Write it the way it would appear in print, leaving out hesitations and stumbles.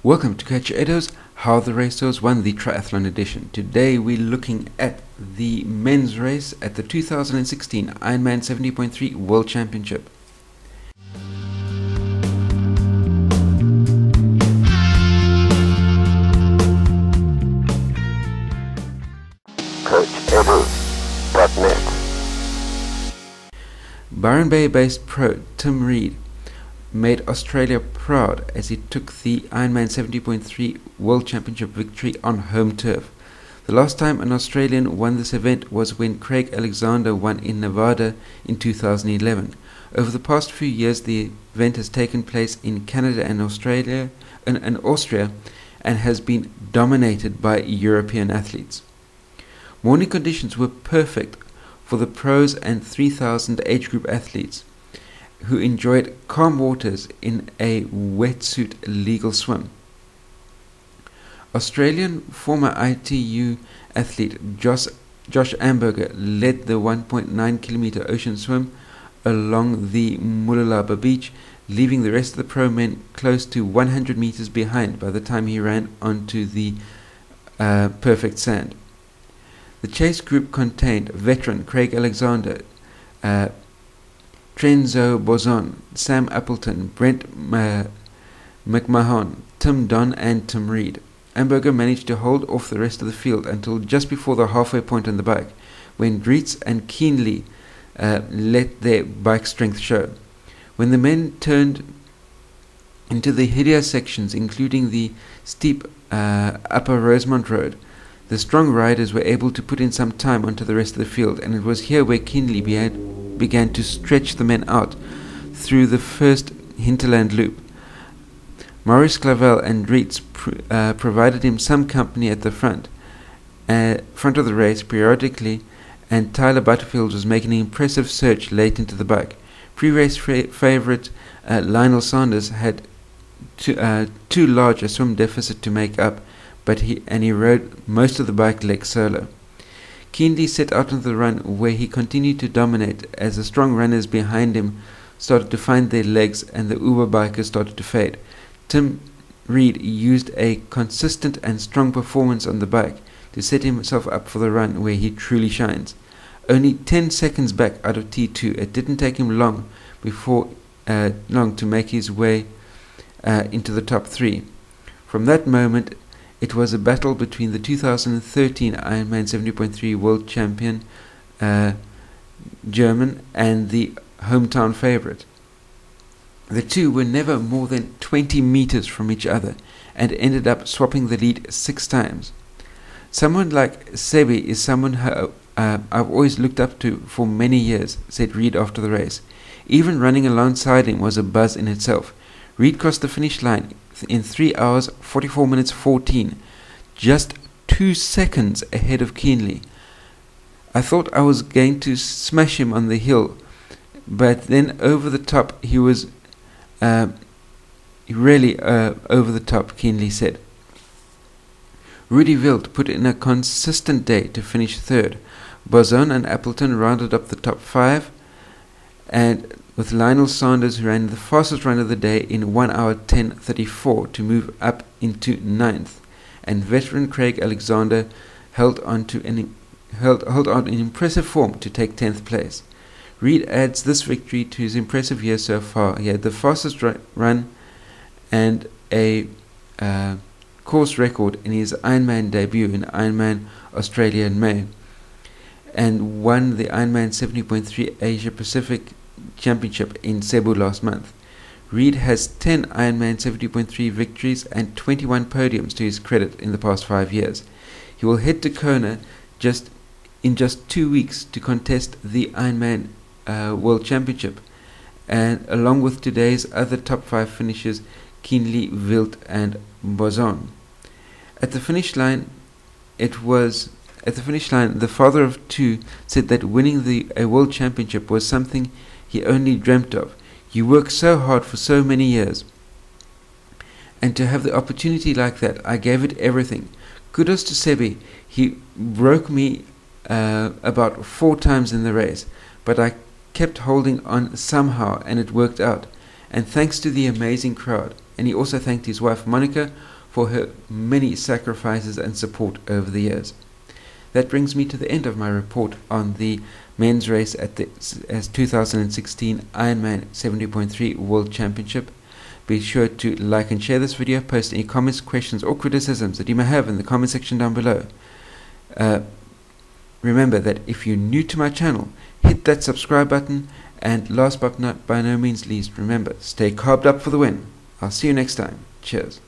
Welcome to Coach Edo's How the Racers Won the Triathlon Edition. Today we're looking at the men's race at the 2016 Ironman 70.3 World Championship. CoachEdo.net. Byron Bay-based pro Tim Reed made Australia proud as he took the Ironman 70.3 World Championship victory on home turf. The last time an Australian won this event was when Craig Alexander won in Nevada in 2011. Over the past few years, the event has taken place in Canada and Australia and Austria and has been dominated by European athletes. Morning conditions were perfect for the pros and 3,000 age group athletes, who enjoyed calm waters in a wetsuit legal swim. Australian former ITU athlete Josh Amberger led the 1.9 kilometre ocean swim along the Mooloolaba beach, leaving the rest of the pro men close to 100 metres behind by the time he ran onto the perfect sand. The chase group contained veteran Craig Alexander, Trenzo Bozon, Sam Appleton, Brent McMahon, Tim Don and Tim Reed. Amberger managed to hold off the rest of the field until just before the halfway point on the bike, when Dritz and Keenly let their bike strength show. When the men turned into the hillier sections, including the steep Upper Rosemont Road, the strong riders were able to put in some time onto the rest of the field, and it was here where Keenly began to stretch the men out through the first hinterland loop. Maurice Clavel and Dritz provided him some company at the front of the race periodically, and Tyler Butterfield was making an impressive surge late into the bike. Pre-race favourite Lionel Sanders had too large a swim deficit to make up, but he rode most of the bike leg solo. Keenly set out on the run, where he continued to dominate as the strong runners behind him started to find their legs and the Uber bikers started to fade. Tim Reed used a consistent and strong performance on the bike to set himself up for the run where he truly shines. Only 10 seconds back out of T2, it didn't take him long to make his way into the top three. From that moment, it was a battle between the 2013 Ironman 70.3 World Champion German and the hometown favourite. The two were never more than 20 metres from each other and ended up swapping the lead 6 times. Someone like Sebi is someone I've always looked up to for many years, said Reed after the race. Even running alongside him was a buzz in itself. Reed crossed the finish line in 3 hours 44 minutes 14, just 2 seconds ahead of Keenly. I thought I was going to smash him on the hill, but then over the top he was really over the top, Keenly said. Rudy Wild put in a consistent day to finish third. Bozon and Appleton rounded up the top 5, and with Lionel Sanders, who ran the fastest run of the day in 1 hour 10:34 to move up into 9th, and veteran Craig Alexander held on in impressive form to take 10th place. Reed adds this victory to his impressive year so far. He had the fastest run and a course record in his Ironman debut in Ironman Australia in May, and won the Ironman 70.3 Asia Pacific Championship in Cebu last month. Reed has 10 Ironman 70.3 victories and 21 podiums to his credit in the past 5 years. He will head to Kona in just 2 weeks to contest the Ironman World Championship, and along with today's other top 5 finishers, Keenly, Wild and Bozon. At the finish line, the father of two said that winning a world championship was something he only dreamt of. You work so hard for so many years, and to have the opportunity like that, I gave it everything. Kudos to Sebi. He broke me about 4 times in the race, but I kept holding on somehow and it worked out. And thanks to the amazing crowd. and he also thanked his wife Monica for her many sacrifices and support over the years. That brings me to the end of my report on the men's race at the 2016 Ironman 70.3 World Championship. Be sure to like and share this video, post any comments, questions or criticisms that you may have in the comment section down below. Remember that if you're new to my channel, hit that subscribe button, and last but not by no means least, remember, stay carved up for the win. I'll see you next time. Cheers.